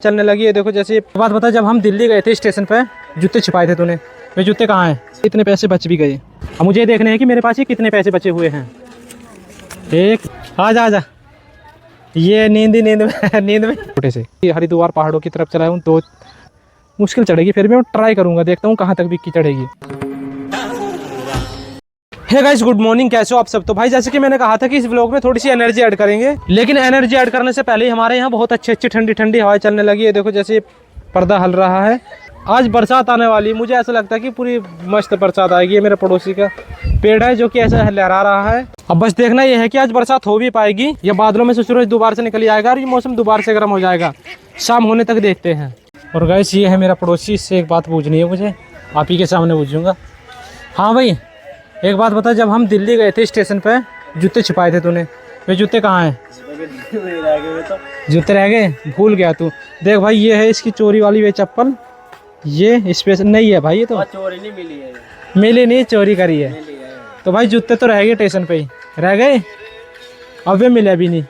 चलने लगी है। देखो जैसे बात बता, जब हम दिल्ली गए थे स्टेशन पे जूते छिपाए थे तूने, वे जूते कहाँ हैं? इतने पैसे बच भी गए। अब मुझे देखने हैं कि मेरे पास ये कितने पैसे बचे हुए हैं। एक आजा आजा, ये नींद में नींद में छोटे से हरिद्वार पहाड़ों की तरफ चला हूँ तो मुश्किल चढ़ेगी, फिर भी मैं ट्राई करूँगा, देखता हूँ कहाँ तक बिक्की चढ़ेगी। हे गाइस, गुड मॉर्निंग, कैसे हो आप सब? तो भाई जैसे कि मैंने कहा था कि इस व्लॉग में थोड़ी सी एनर्जी ऐड करेंगे, लेकिन एनर्जी ऐड करने से पहले ही हमारे यहाँ बहुत अच्छी अच्छी ठंडी ठंडी हवाएं चलने लगी है। देखो जैसे पर्दा हल रहा है, आज बरसात आने वाली है। मुझे ऐसा लगता है कि पूरी मस्त बरसात आएगी। ये मेरे पड़ोसी का पेड़ है जो कि ऐसा लहरा रहा है। अब बस देखना यह है कि आज बरसात हो भी पाएगी या बादलों में से सूरज दोबारा से निकल आएगा और ये मौसम दोबारा से गर्म हो जाएगा। शाम होने तक देखते हैं। और गाइस ये है मेरा पड़ोसी, इससे एक बात पूछनी है मुझे, आप ही के सामने पूछूंगा। हाँ भाई, एक बात बता, जब हम दिल्ली गए थे स्टेशन पे जूते छिपाए थे तूने, वे जूते कहाँ हैं? जूते रह गए, भूल गया तू। देख भाई, ये है इसकी चोरी वाली वे चप्पल, ये स्पेशल नहीं है भाई, ये तो चोरी नहीं मिली है, मिली नहीं, चोरी करी है। तो भाई जूते तो रह गए स्टेशन पे ही रह गए, अब वे मिले भी नहीं।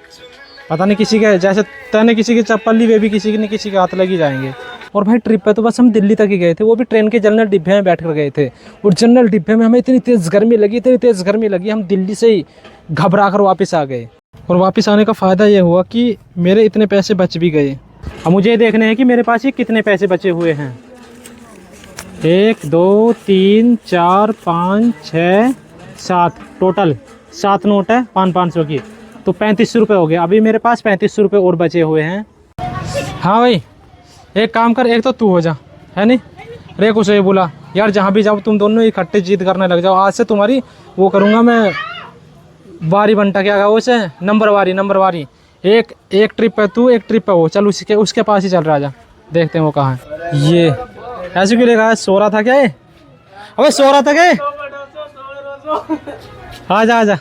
पता नहीं किसी के, जैसे तने किसी की चप्पल ली, वे भी किसी ने किसी के हाथ लगी जाएंगे। और भाई ट्रिप पे तो बस हम दिल्ली तक ही गए थे, वो भी ट्रेन के जनरल डिब्बे में बैठ कर गए थे। और जनरल डिब्बे में हमें इतनी तेज़ गर्मी लगी, हम दिल्ली से ही घबरा कर वापस आ गए। और वापस आने का फ़ायदा ये हुआ कि मेरे इतने पैसे बच भी गए। अब मुझे देखने हैं कि मेरे पास ये कितने पैसे बचे हुए हैं। 1 2 3 4 5 6 7, टोटल 7 नोट है 500 की, तो 3500 रुपये हो गए। अभी मेरे पास 3500 रुपये और बचे हुए हैं। हाँ भाई, एक काम कर, एक तो तू हो जा, है नहीं? रे कुछ ये बोला यार, जहाँ भी जाओ तुम दोनों इकट्ठे जीत करने लग जाओ। आज से तुम्हारी वो करूँगा मैं, बारी बनता क्या कहा उसे, नंबर वारी। एक ट्रिप पे तू, एक ट्रिप पे वो, चल उसके पास ही चल रहा जा, देखते हैं वो कहाँ है। ये ऐसे क्यों लेगा? सो रहा था क्या ये? अबे सो रहा था क्या? आजा,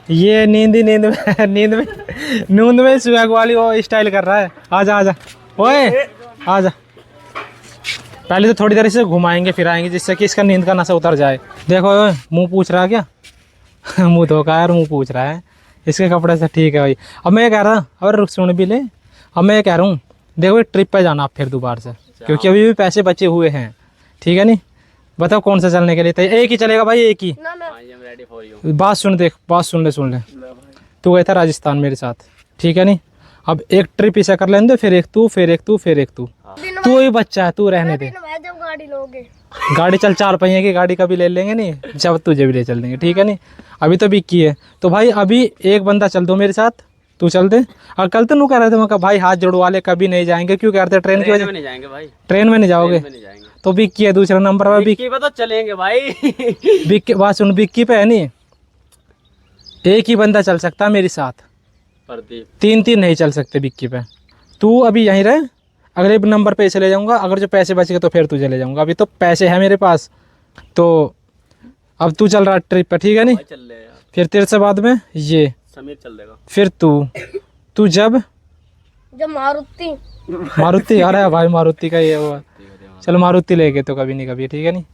ये नींद में सुहाग वाली वो स्टाइल कर रहा है। आजा ओए आजा। पहले तो थोड़ी देर से घुमाएंगे फिराएंगे जिससे कि इसका नींद का नशा उतर जाए। देखो मुंह पूछ रहा है क्या? मुंह धोखा है, मुंह पूछ रहा है। इसके कपड़े से ठीक है भाई। अब मैं ये कह रहा, और सुन भी ले, अब मैं ये कह रहा हूँ, देखो ट्रिप पे जाना आप फिर दोबारा से, क्योंकि अभी भी पैसे बचे हुए हैं, ठीक है नहीं? बताओ कौन सा चलने के लिए? एक ही चलेगा भाई, एक ही। बात सुन, देख बात सुन ले। तू गया था राजस्थान मेरे साथ, ठीक है नहीं? अब एक ट्रिप इसे कर लेंगे, फिर एक तू। तू ही बच्चा है, तू रहने दे। गाड़ी चल 4 पहिए की गाड़ी कभी ले लेंगे नहीं, जब तुझे भी ले चल देंगे, ठीक है नहीं? अभी तो बिक्की है, तो भाई अभी एक बंदा चल दो मेरे साथ, तू चल दे। और कल तो नू कह रहे थे, मैं कहा भाई हाथ जोड़वा ले, कभी नहीं जाएंगे। क्यों कह रहे थे? ट्रेन की वजह? ट्रेन में नहीं जाओगे तो बिक्की है दूसरा नंबर पर। बिक्की पे तो चलेंगे भाई। बिक्की बात सुन, बिक्की पे है नहीं, एक ही बंदा चल सकता मेरे साथ, 3 नहीं चल सकते बिक्की पे। तू अभी यहीं रहे, अगले नंबर पे इसे ले जाऊंगा, अगर जो पैसे बच गए तो फिर तुझे ले जाऊंगा। अभी तो पैसे हैं मेरे पास, तो अब तू चल रहा ट्रिप पे, ठीक है नहीं? फिर तेरे से बाद में ये समीर चल देगा, फिर तू जब मारुति अरे भाई मारुति का ये हुआ, चलो मारुति लेके तो कभी नहीं कभी, ठीक है नहीं?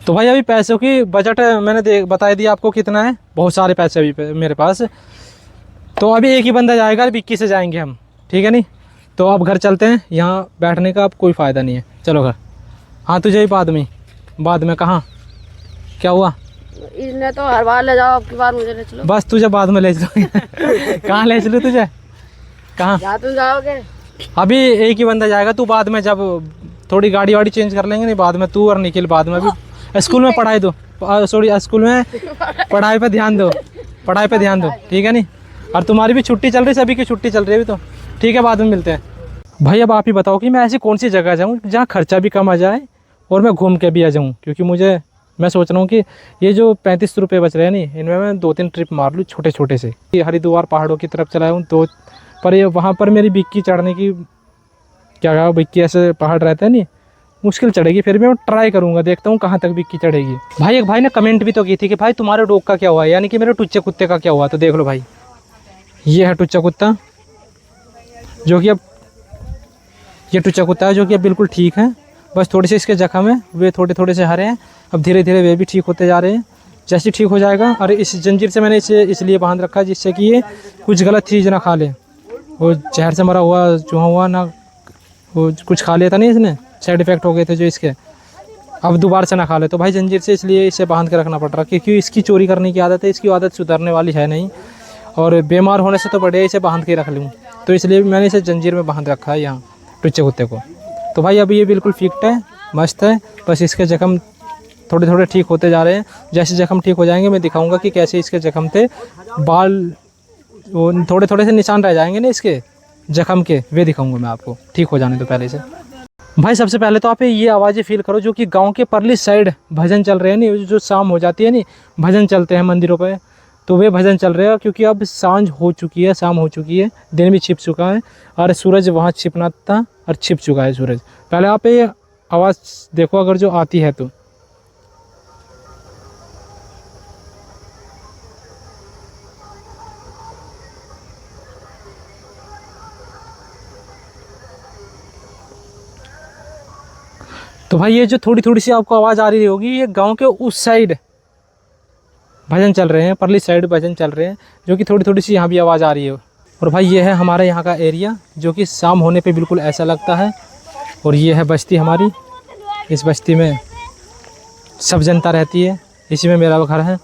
तो भाई अभी पैसों की बजट मैंने बता दिया आपको कितना है, बहुत सारे पैसे अभी मेरे पास। तो अभी एक ही बंदा जाएगा, बिक्की से जाएंगे हम, ठीक है नहीं? तो अब घर चलते हैं, यहाँ बैठने का अब कोई फ़ायदा नहीं है, चलो घर। हाँ तुझे ही बाद में कहाँ क्या हुआ? इसने तो हर बार ले जाओ, आपकी बार मुझे ले चलो। बस तुझे बाद में ले चलो। कहाँ ले चलो तुझे? कहाँ तुम जाओगे? अभी एक ही बंदा जाएगा, तू बाद में जब थोड़ी गाड़ी वाड़ी चेंज कर लेंगे, नहीं बाद में तू और निखिल बाद में। अभी स्कूल में पढ़ाई दो, स्कूल में पढ़ाई पे ध्यान दो, ठीक है नहीं? और तुम्हारी भी छुट्टी चल रही, सभी की छुट्टी चल रही है अभी तो, ठीक है? बाद में मिलते हैं। भाई अब आप ही बताओ कि मैं ऐसी कौन सी जगह जाऊँ जहाँ खर्चा भी कम आ जाए और मैं घूम के भी आ जाऊँ, क्योंकि मैं सोच रहा हूँ कि ये जो 3500 रुपये बच रहे हैं नहीं, इनमें मैं 2-3 ट्रिप मार लूँ छोटे से। हरिद्वार पहाड़ों की तरफ चला हूँ तो, पर ये वहाँ पर मेरी बिक्की चढ़ने की क्या कहा, बिक्की ऐसे पहाड़ रहते हैं नहीं, मुश्किल चढ़ेगी, फिर भी मैं ट्राई करूँगा, देखता हूँ कहाँ तक बिक्की चढ़ेगी। भाई एक भाई ने कमेंट भी तो की थी कि भाई तुम्हारे डॉग का क्या हुआ, यानी कि मेरे टुच्चे कुत्ते का क्या हुआ। तो देख लो भाई, ये है टुच्चा कुत्ता, जो कि अब ये टुच्चा कुत्ता है जो कि अब बिल्कुल ठीक है, बस थोड़े से इसके जख्म है, वे थोड़े से हरे हैं। अब धीरे धीरे वे भी ठीक होते जा रहे हैं, जैसे ठीक हो जाएगा। और इस जंजीर से मैंने इसे इसलिए बांध रखा है जिससे कि ये कुछ गलत चीज़ ना खा ले, वो जहर से मरा हुआ चूहा हुआ ना वो कुछ खा लिया था नहीं इसने, साइड इफेक्ट हो गए थे जो इसके, अब दोबारा से ना खा ले। तो भाई जंजीर से इसलिए इसे बांध के रखना पड़ रहा, क्योंकि इसकी चोरी करने की आदत है, इसकी आदत सुधरने वाली है नहीं, और बीमार होने से तो बढ़िया इसे बांध के रख लूँ। तो इसलिए मैंने इसे जंजीर में बांध रखा है यहाँ टुच्चे कुत्ते को। तो भाई अभी ये बिल्कुल फिट है, मस्त है, बस इसके जख्म थोड़े थोड़े ठीक होते जा रहे हैं। जैसे जख्म ठीक हो जाएंगे मैं दिखाऊंगा कि कैसे इसके जख्म थे बाल, वो थोड़े थोड़े से निशान रह जाएंगे ना इसके जख्म के, वे दिखाऊंगा मैं आपको ठीक हो जाने तो पहले से। भाई सबसे पहले तो आप ये आवाज़ें फील करो जो कि गांव के परली साइड भजन चल रहे हैं नहीं, जो शाम हो जाती है नहीं, भजन चलते हैं मंदिरों पे, तो वे भजन चल रहे हैं। क्योंकि अब सांझ हो चुकी है, शाम हो चुकी है, दिन भी छिप चुका है, और सूरज वहाँ छिपना था और छिप चुका है सूरज। पहले आप ये आवाज़ देखो अगर जो आती है तो। तो भाई ये जो थोड़ी थोड़ी सी आपको आवाज़ आ रही होगी, ये गांव के उस साइड भजन चल रहे हैं, परली साइड भजन चल रहे हैं, जो कि थोड़ी थोड़ी सी यहाँ भी आवाज़ आ रही है। और भाई ये है हमारे यहाँ का एरिया, जो कि शाम होने पे बिल्कुल ऐसा लगता है। और ये है बस्ती हमारी, इस बस्ती में सब जनता रहती है, इसी में मेरा घर है।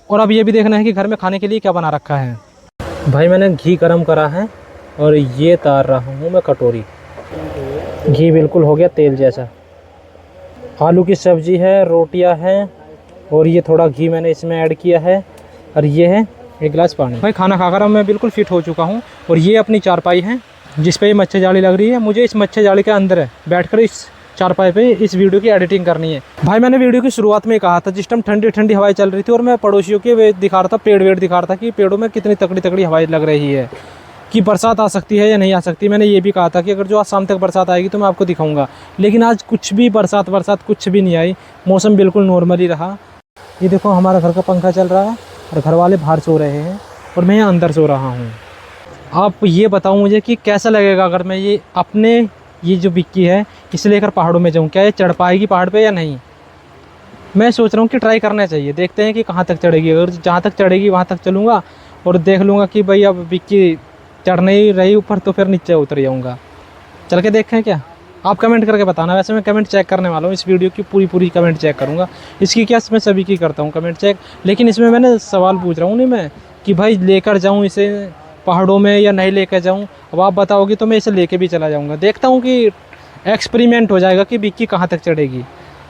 और अब ये भी देखना है कि घर में खाने के लिए क्या बना रखा है। भाई मैंने घी गरम करा है और ये तार रहा हूँ मैं कटोरी, घी बिल्कुल हो गया तेल जैसा। आलू की सब्जी है, रोटियां हैं, और ये थोड़ा घी मैंने इसमें ऐड किया है, और ये है एक गिलास पानी। भाई खाना खाकर अब मैं बिल्कुल फिट हो चुका हूँ। और ये अपनी चारपाई है जिस पे ये मच्छर जाली लग रही है। मुझे इस मच्छर जाली के अंदर है बैठकर इस चारपाई पे इस वीडियो की एडिटिंग करनी है। भाई मैंने वीडियो की शुरुआत में कहा था, जिस टाइम ठंडी ठंडी हवाएं चल रही थी और मैं पड़ोसियों के वे दिखा रहा था, पेड़ वेड़ दिखा रहा था कि पेड़ों में कितनी तकड़ी तकड़ी हवाएं लग रही है, कि बरसात आ सकती है या नहीं आ सकती। मैंने ये भी कहा था कि अगर जो आज शाम तक बरसात आएगी तो मैं आपको दिखाऊंगा, लेकिन आज कुछ भी बरसात कुछ भी नहीं आई, मौसम बिल्कुल नॉर्मल ही रहा। ये देखो हमारा घर का पंखा चल रहा है और घर वाले बाहर सो रहे हैं और मैं यहाँ अंदर सो रहा हूँ। आप ये बताओ मुझे कि कैसा लगेगा अगर मैं ये अपने ये जो बिक्की है इसे लेकर पहाड़ों में जाऊँ, क्या ये चढ़ पाएगी पहाड़ पे या नहीं। मैं सोच रहा हूँ कि ट्राई करना चाहिए, देखते हैं कि कहाँ तक चढ़ेगी। अगर जहाँ तक चढ़ेगी वहाँ तक चलूँगा और देख लूँगा कि भाई अब बिक्की चढ़ नहीं रही ऊपर, तो फिर नीचे उतर जाऊँगा। चल के देखें क्या, आप कमेंट करके बताना। वैसे मैं कमेंट चेक करने वाला हूँ, इस वीडियो की पूरी कमेंट चेक करूँगा। इसकी क्या, मैं सभी की करता हूँ कमेंट चेक, लेकिन इसमें मैंने सवाल पूछ रहा हूँ नहीं मैं कि भाई लेकर जाऊँ इसे पहाड़ों में या नहीं लेकर जाऊँ। अब आप बताओगे तो मैं इसे लेके भी चला जाऊँगा, देखता हूँ कि एक्सपेरिमेंट हो जाएगा कि बिक्की कहाँ तक चढ़ेगी।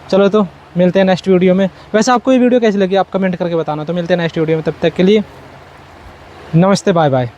चलो तो मिलते हैं नेक्स्ट वीडियो में। वैसे आपको ये वीडियो कैसी लगी आप कमेंट करके बताना। तो मिलते हैं नेक्स्ट वीडियो में, तब तक के लिए नमस्ते, बाय बाय।